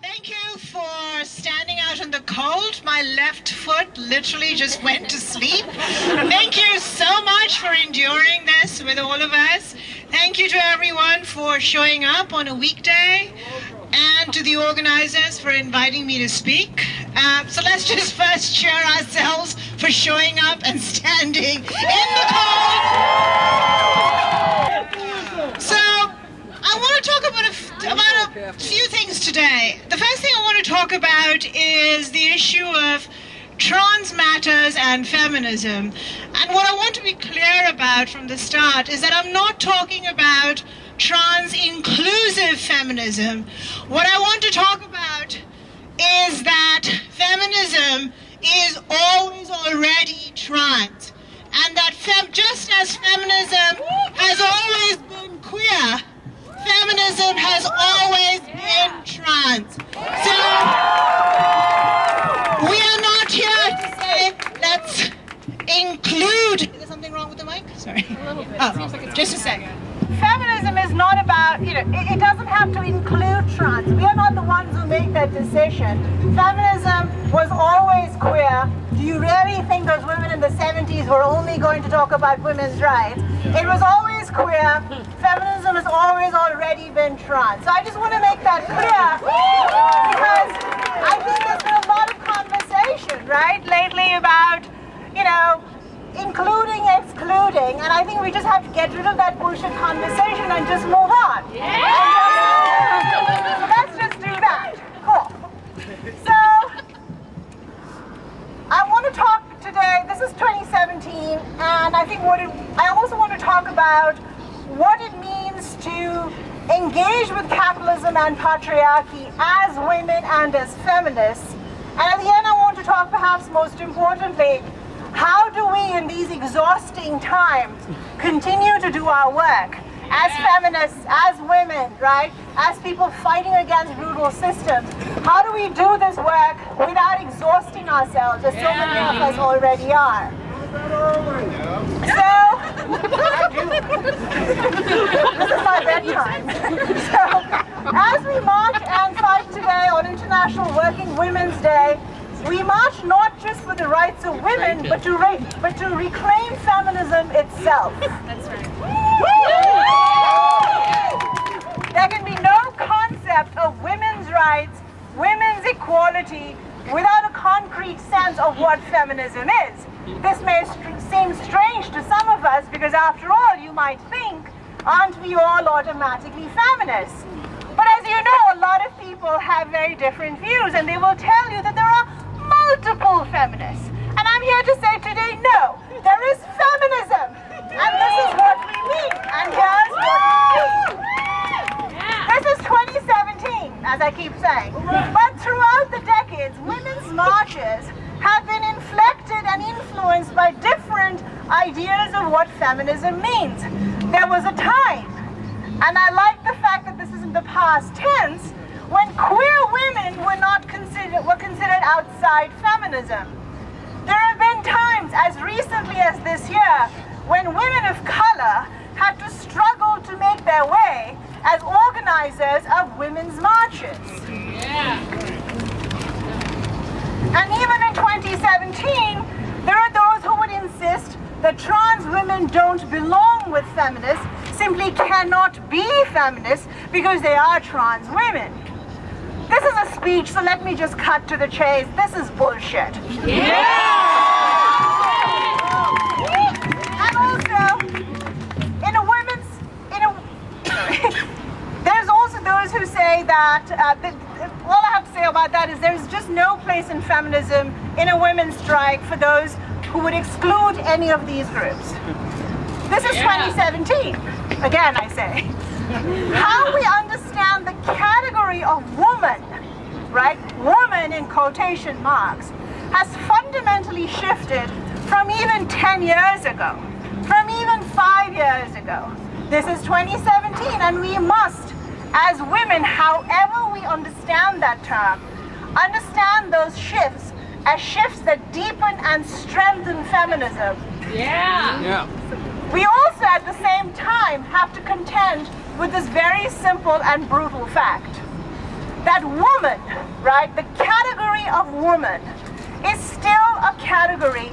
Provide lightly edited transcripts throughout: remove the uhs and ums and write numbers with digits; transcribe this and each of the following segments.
Thank you for standing out in the cold. My left foot literally just went to sleep. Thank you so much for enduring this with all of us. Thank you to everyone for showing up on a weekday, and to the organizers for inviting me to speak. So let's just first cheer ourselves for showing up and standing in the cold. So I want to talk about a few things today. The first thing I want to talk about is the issue of trans matters and feminism. And what I want to be clear about from the start is that I'm not talking about trans inclusive feminism. What I want to talk about is that feminism is always already trans. And that just as feminism has always been queer, feminism has always been trans. So we are not here to say let's include. Is there something wrong with the mic? Sorry. A little bit. Oh, just a second. Feminism is not about, it doesn't have to include trans. We are not the ones who make that decision. Feminism was always queer. Do you really think those women in the 70s were only going to talk about women's rights? It was always queer. Feminism has always already been trans. So I just want to make that clear because I think there's been a lot of conversation, right, lately about, including, excluding, and I think we just have to get rid of that bullshit conversation and just move on. So let's just do that. Cool. So I want to talk today, this is 2017, and I think I also want to talk about what it means to engage with capitalism and patriarchy as women and as feminists. And at the end I want to talk, perhaps most importantly, how do we in these exhausting times continue to do our work as feminists, as women, right? As people fighting against brutal systems. How do we do this work without exhausting ourselves, as so many of us already are? So, this is my bedtime. So, as we march and fight today on International Working Women's Day, we march not just for the rights of women, but to reclaim feminism itself. That's right. There can be no concept of women's rights, women's equality, without a concrete sense of what feminism is. This may seem strange to some of us because, after all, you might think, aren't we all automatically feminists? But as you know, a lot of people have very different views, and they will tell you that there are multiple feminists. And I'm here to say today, no, there is feminism. And this is what we mean. And here's what we mean. This is 2017, as I keep saying. But throughout the decades, women's marches have been inflected and influenced by different ideas of what feminism means. There was a time, and I like the fact that this is in the past tense, when queer women were considered outside feminism. There have been times, as recently as this year, when women of color had to struggle to make their way as organizers of women's marches. And even in 2017, there are those who would insist that trans women don't belong with feminists, simply cannot be feminists because they are trans women. This is a speech, so let me just cut to the chase. This is bullshit. And also, there's also those who say that, all I have to say about that is there's just no place in feminism in a women's strike for those who would exclude any of these groups. This is 2017, again I say. How we understand the category of woman, right, woman in quotation marks, has fundamentally shifted from even 10 years ago, from even 5 years ago. This is 2017, and we must, as women, however we understand that term, understand those shifts as shifts that deepen and strengthen feminism. We also, at the same time, have to contend with this very simple and brutal fact. that woman, right, the category of woman is still a category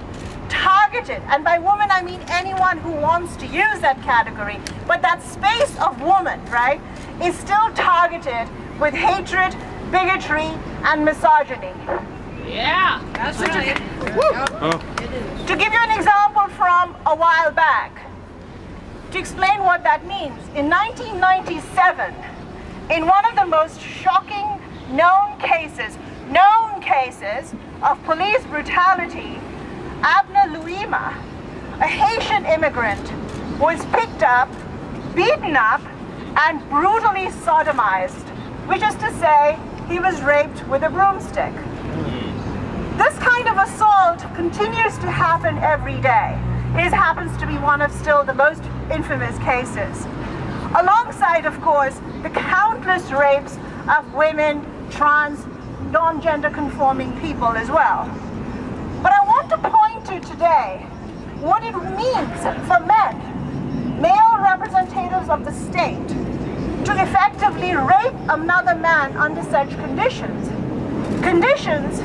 targeted, and by woman I mean anyone who wants to use that category, but that space of woman, right, is still targeted with hatred, bigotry, and misogyny. Yeah, that's right. To give you an example from a while back, to explain what that means, in 1997, in one of the most shocking known cases of police brutality, Abner Louima, a Haitian immigrant, was picked up, beaten up, and brutally sodomized, which is to say, he was raped with a broomstick. This kind of assault continues to happen every day. His happens to be one of still the most infamous cases. Alongside, of course, the countless rapes of women, trans, non-gender conforming people as well. But I want to point to today what it means for men, male representatives of the state, to effectively rape another man under such conditions. Conditions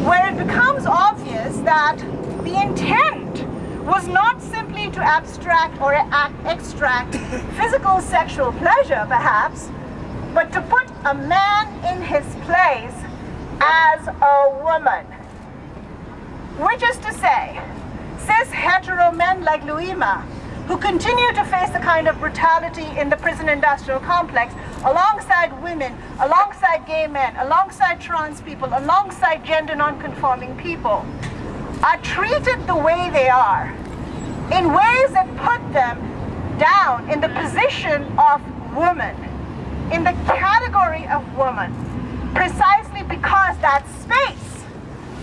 where it becomes obvious that the intent was not simply to abstract or extract physical sexual pleasure, perhaps, but to put a man in his place as a woman. Which is to say, cis hetero men like Louima, who continue to face the kind of brutality in the prison industrial complex, alongside women, alongside gay men, alongside trans people, alongside gender non-conforming people, are treated the way they are, in ways that put them down in the position of woman, in the category of woman, precisely because that space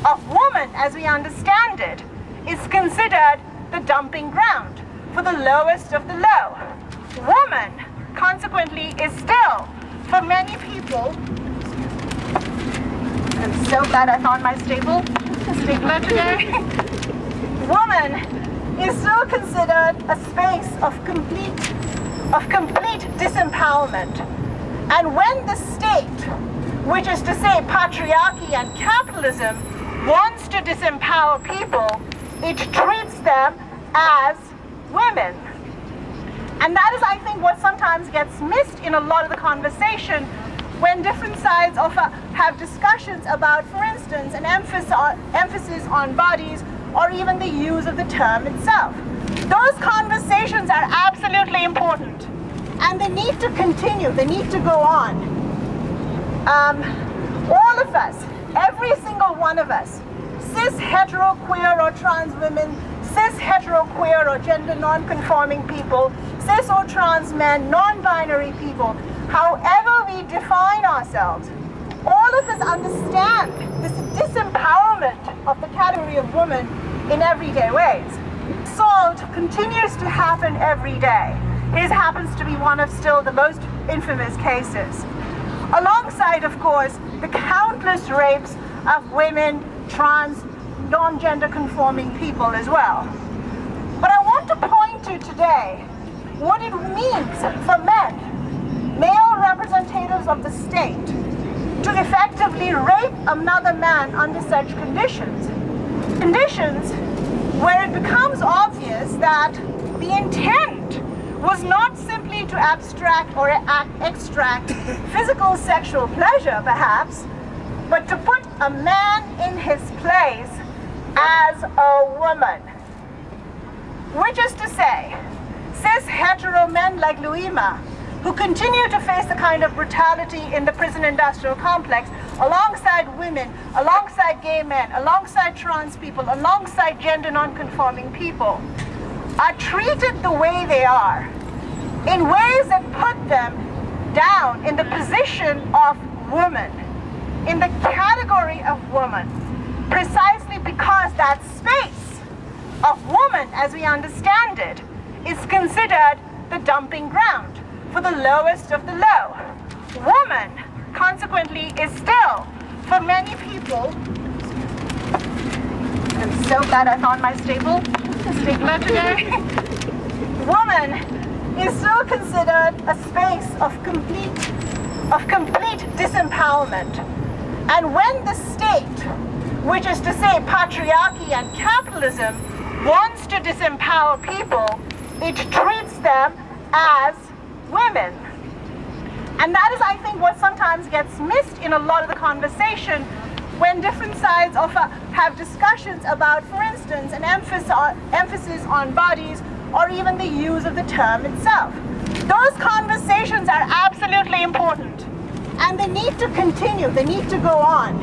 of woman, as we understand it, is considered the dumping ground for the lowest of the low. Woman, consequently, is still, for many people, I'm so glad I found my stapler today. Woman is still considered a space of complete disempowerment. And when the state, which is to say patriarchy and capitalism, wants to disempower people, it treats them as women. And that is, I think, what sometimes gets missed in a lot of the conversation when different sides have discussions about, for instance, an emphasis on bodies or even the use of the term itself. Those conversations are absolutely important, and they need to continue, they need to go on. All of us, every single one of us, cis, hetero, queer or trans women, cis, hetero, queer or gender non-conforming people, cis or trans men, non-binary people, however we define ourselves, all of us understand this disempowerment of the category of woman in everyday ways. Assault continues to happen every day. His happens to be one of still the most infamous cases. Alongside, of course, the countless rapes of women, trans, non-gender conforming people as well. But I want to point to today what it means for men, male representatives of the state, to effectively rape another man under such conditions. Conditions where it becomes obvious that the intent was not simply to abstract or extract physical sexual pleasure, perhaps, but to put a man in his place as a woman. Which is to say, cis hetero men like Louima, who continue to face the kind of brutality in the prison industrial complex, alongside women, alongside gay men, alongside trans people, alongside gender non-conforming people, are treated the way they are, in ways that put them down in the position of woman, in the category of woman, precisely because that space of woman, as we understand it, is considered the dumping ground for the lowest of the low. Woman, consequently, is still, for many people, I'm so glad I found my stapler today. Woman is still considered a space of of complete disempowerment. And when the state, which is to say patriarchy and capitalism, wants to disempower people, it treats them as women. And that is, I think, what sometimes gets missed in a lot of the conversation when different sides have discussions about, for instance, an emphasis on bodies or even the use of the term itself. Those conversations are absolutely important, and they need to continue, they need to go on.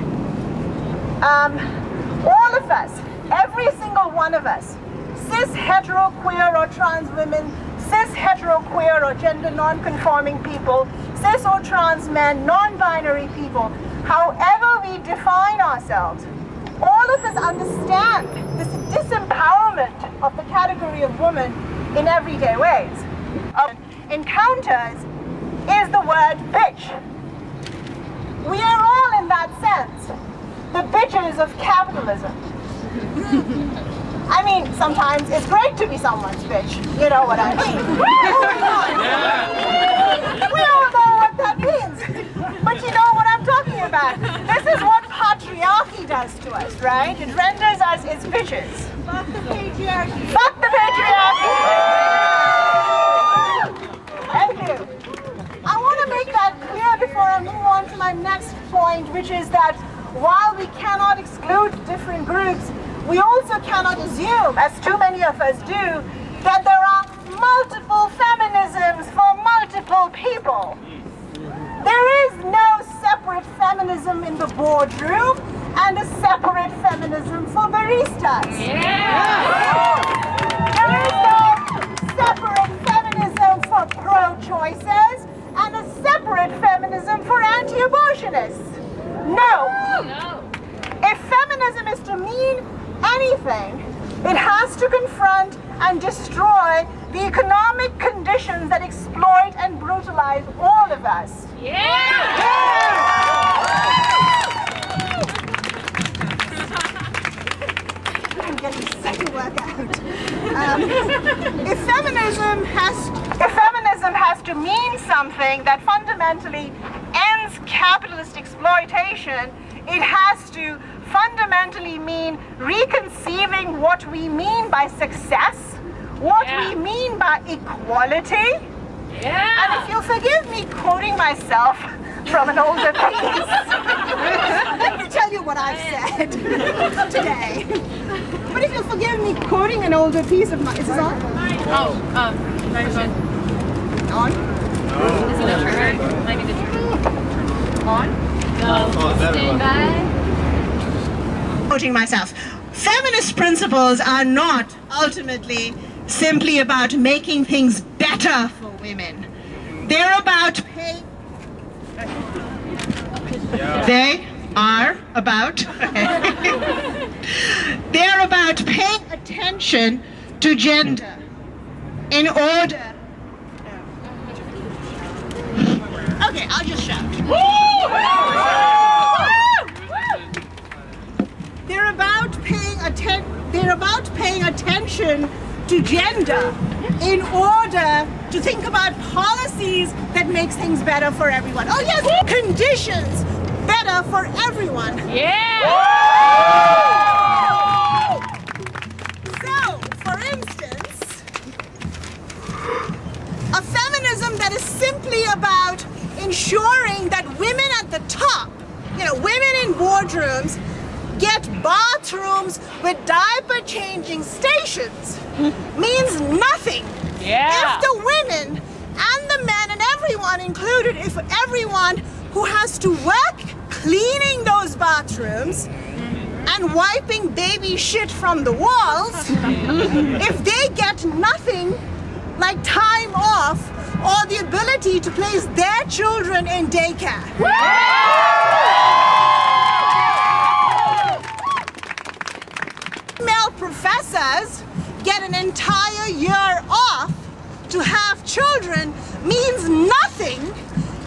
All of us, every single one of us, cis, hetero, queer or trans women, cis, hetero, queer or gender non-conforming people, cis or trans men, non-binary people, however we define ourselves, all of us understand this disempowerment of the category of woman in everyday ways. Encounters is the word bitch. We are all, in that sense, the bitches of capitalism. I mean, sometimes it's great to be someone's bitch. You know what I mean? We all know what that means. But you know what I'm talking about. This is what patriarchy does to us, right? It renders us its bitches. Fuck the patriarchy. Fuck the patriarchy. Thank you. I want to make that clear before I move on to my next point, which is that while we cannot exclude different groups, we also cannot assume, as too many of us do, that there are multiple feminisms for multiple people. There is no separate feminism in the boardroom and a separate feminism for baristas. Yeah. There is no separate feminism for pro-choicers and a separate feminism for anti-abortionists. No. If feminism is to mean anything, it has to confront and destroy the economic conditions that exploit and brutalize all of us. I'm getting sick to work out. If feminism has to mean something that fundamentally ends capitalist exploitation, it has to fundamentally mean reconceiving what we mean by success, what we mean by equality. And if you'll forgive me quoting myself from an older piece, let me tell you what I've said today. But if you'll forgive me quoting an older piece of my... Is this on? On? Is it a trigger? Might be the trigger. On? No. Stand by. Quoting myself, feminist principles are not ultimately simply about making things better for women. They're about they're about paying attention to gender in order. Okay, I'll just shout. They're about paying attention to gender in order to think about policies that makes things better for everyone. Oh yes, conditions better for everyone. So, for instance, a feminism that is simply about ensuring that women at the top, women in boardrooms, get bathrooms with diaper changing stations means nothing if the women and the men and everyone included, if everyone who has to work cleaning those bathrooms and wiping baby shit from the walls, if they get nothing like time off or the ability to place their children in daycare. Male professors get an entire year off to have children means nothing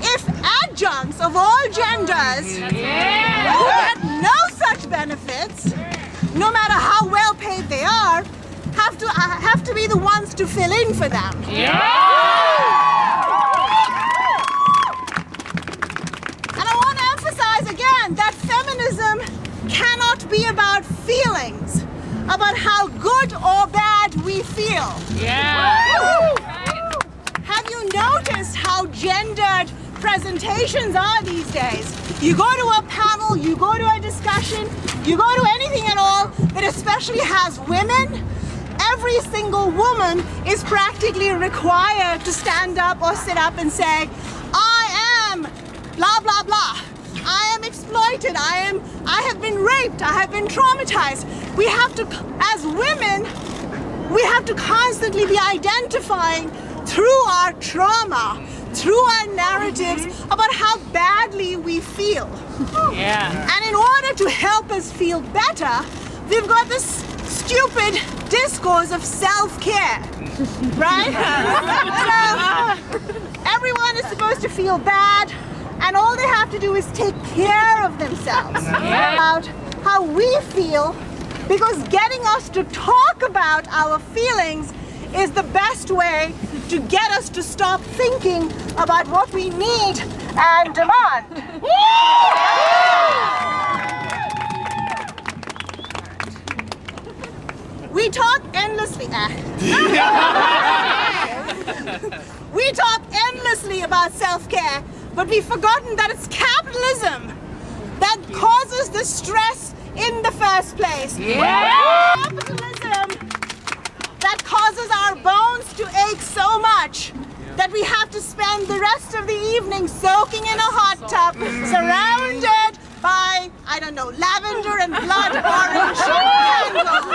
if adjuncts of all genders who get no such benefits, no matter how well paid they are, have to be the ones to fill in for them. about how good or bad we feel. Have you noticed how gendered presentations are these days? You go to a panel, you go to a discussion, you go to anything at all that especially has women, every single woman is practically required to stand up or sit up and say, I am blah, blah, blah. I am exploited. I have been raped. I have been traumatized. We have to, as women, we have to constantly be identifying through our trauma, through our narratives about how badly we feel. And in order to help us feel better, we've got this stupid discourse of self-care, right? So everyone is supposed to feel bad, and all they have to do is take care of themselves. About how we feel, because getting us to talk about our feelings is the best way to get us to stop thinking about what we need and demand. We talk endlessly. We talk endlessly about self-care, but we've forgotten that it's capitalism that causes the stress in the first place. Capitalism that causes our bones to ache so much that we have to spend the rest of the evening soaking in a hot tub, surrounded by, I don't know, lavender and blood orange candles.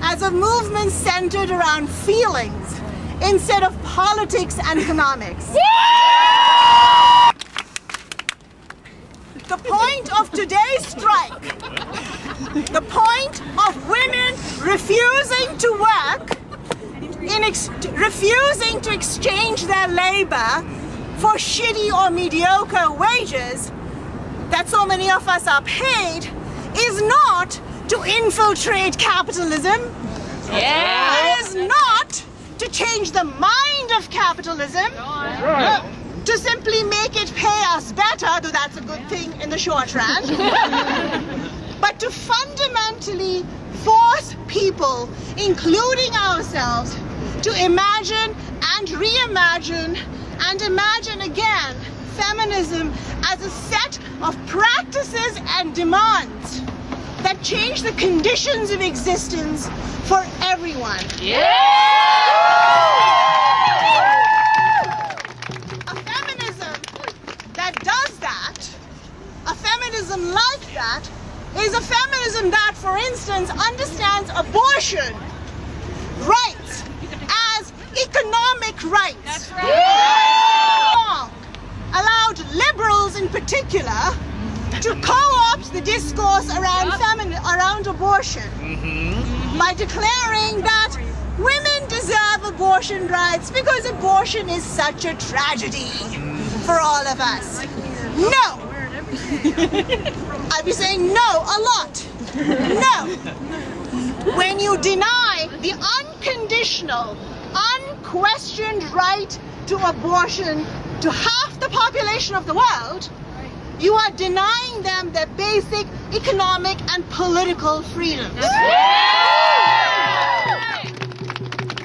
As a movement centered around feelings instead of politics and economics. The point of today's strike, the point of women refusing to work, refusing to exchange their labor for shitty or mediocre wages that so many of us are paid, is not to infiltrate capitalism. It is not to change the mind of capitalism. To simply make it pay us better, though that's a good thing in the short run, but to fundamentally force people, including ourselves, to imagine and reimagine and imagine again feminism as a set of practices and demands that change the conditions of existence for everyone. A feminism like that is a feminism that, for instance, understands abortion rights as economic rights. That's right. Allowed liberals in particular to co-opt the discourse around abortion by declaring that women deserve abortion rights because abortion is such a tragedy for all of us. No! I'd be saying no a lot. No! When you deny the unconditional, unquestioned right to abortion to half the population of the world, you are denying them their basic economic and political freedoms.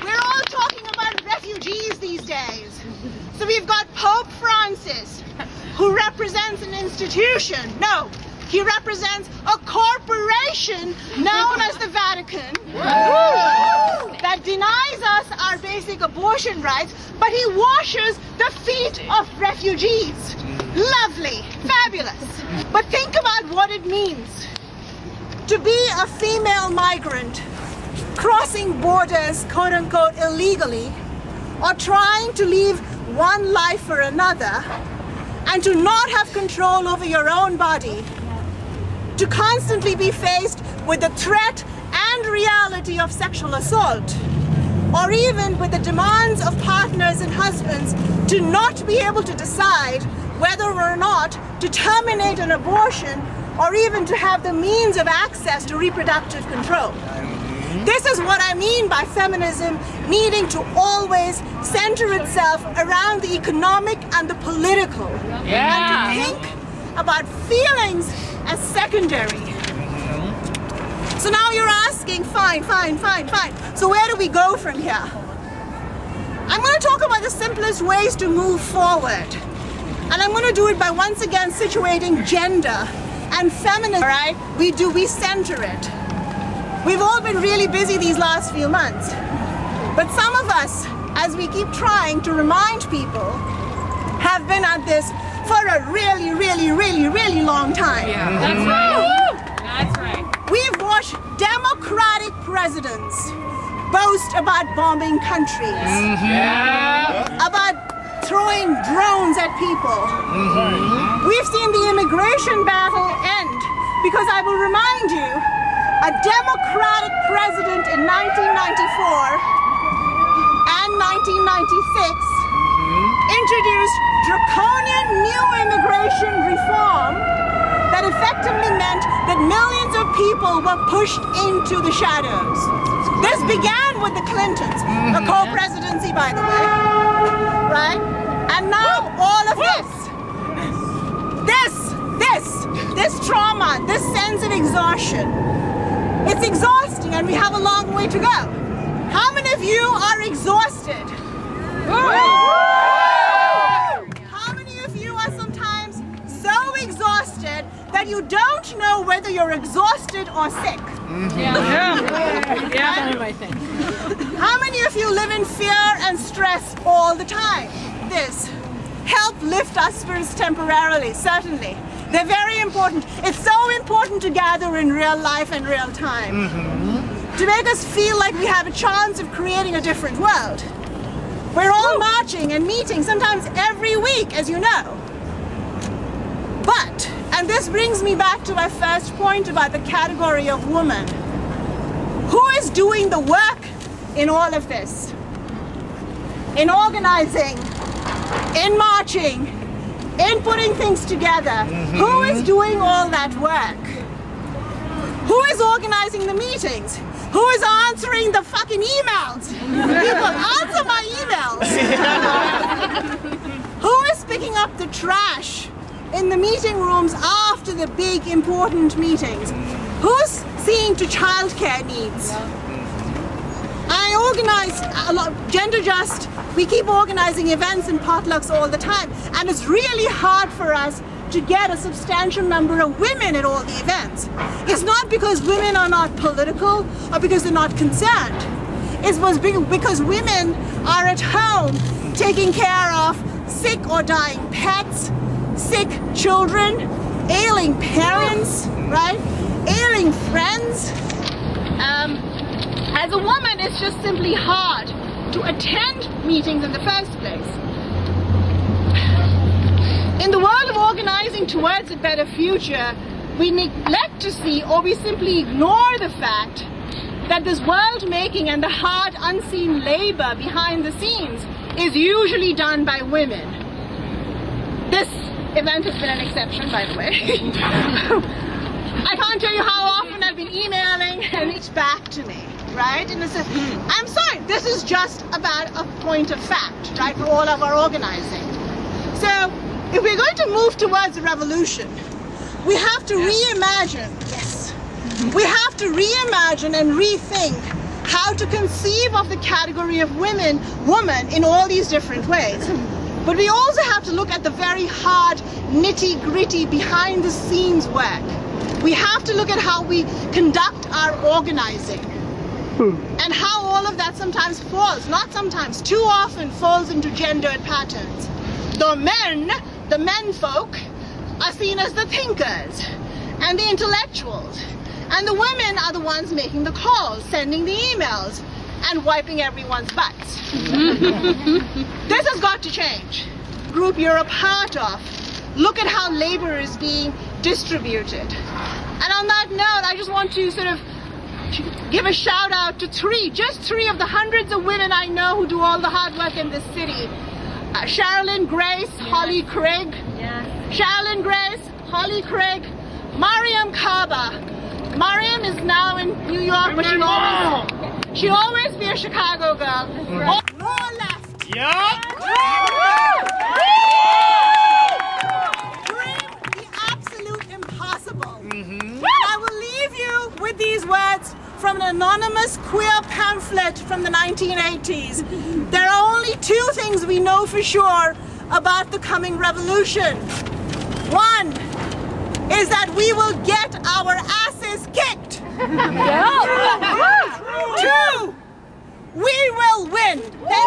We're all talking about refugees these days. So we've got Pope Francis, who represents an institution. No, he represents a corporation known as the Vatican that denies us our basic abortion rights, but he washes the feet of refugees. Lovely, fabulous. But think about what it means to be a female migrant crossing borders, quote unquote, illegally, or trying to leave one life for another, and to not have control over your own body, to constantly be faced with the threat and reality of sexual assault, or even with the demands of partners and husbands to not be able to decide whether or not to terminate an abortion, or even to have the means of access to reproductive control. This is what I mean by feminism needing to always center itself around the economic and the political, and to think about feelings as secondary. So now you're asking, fine. So where do we go from here? I'm going to talk about the simplest ways to move forward. And I'm going to do it by once again situating gender and feminism, right? We center it. We've all been really busy these last few months. But some of us, as we keep trying to remind people, have been at this for a really long time. Yeah. That's right. That's right. We've watched democratic presidents boast about bombing countries, about throwing drones at people. We've seen the immigration battle end because I will remind you, a democratic president in 1994 and 1996 introduced draconian new immigration reform that effectively meant that millions of people were pushed into the shadows. This began with the Clintons, a co-presidency, by the way, right? And now all of this trauma, this sense of exhaustion, it's exhausting and we have a long way to go. How many of you are exhausted? How many of you are sometimes so exhausted that you don't know whether you're exhausted or sick? How many of you live in fear and stress all the time? This help lift our spirits temporarily, certainly. They're very important. It's so important to gather in real life and real time. To make us feel like we have a chance of creating a different world. We're all marching and meeting, sometimes every week, as you know. But, and this brings me back to my first point about the category of woman. Who is doing the work in all of this? In organizing, in marching, in putting things together. Who is doing all that work? Who is organizing the meetings? Who is answering the fucking emails? People, answer my emails. Who is picking up the trash in the meeting rooms after the big important meetings? Who's seeing to childcare needs? I organize a lot, Gender Just, we keep organizing events and potlucks all the time, and it's really hard for us to get a substantial number of women at all the events. It's not because women are not political or because they're not concerned. It's because women are at home taking care of sick or dying pets, sick children, ailing parents, right? Ailing friends. As a woman, it's just simply hard to attend meetings in the first place. In the world of organizing towards a better future, we neglect to see, or we simply ignore the fact that this world making and the hard unseen labor behind the scenes is usually done by women. This event has been an exception, by the way. I can't tell you how often I've been emailing and it's back to me, right? And it's I'm sorry, this is just about a point of fact, right, for all of our organizing. So, if we're going to move towards a revolution, we have to reimagine, we have to reimagine and rethink how to conceive of the category of woman in all these different ways. But we also have to look at the very hard, nitty-gritty, behind-the-scenes work. We have to look at how we conduct our organizing and how all of that sometimes falls, not sometimes, too often falls into gendered patterns. The men folk are seen as the thinkers and the intellectuals, and the women are the ones making the calls, sending the emails, and wiping everyone's butts. This has got to change. Group you're a part of, look at how labor is being distributed. And on that note, I just want to sort of give a shout out to just three of the hundreds of women I know who do all the hard work in this city. Sherilyn Grace, Holly Craig. Sherilyn Grace, Holly Craig, Mariam Kaba. Mariam is now in New York, but she'll always be a Chicago girl. More left. Dream the absolute impossible. I will leave you with these words from an anonymous queer pamphlet from the 1980s. There are only two things we know for sure about the coming revolution. One is that we will get our asses kicked. Yeah.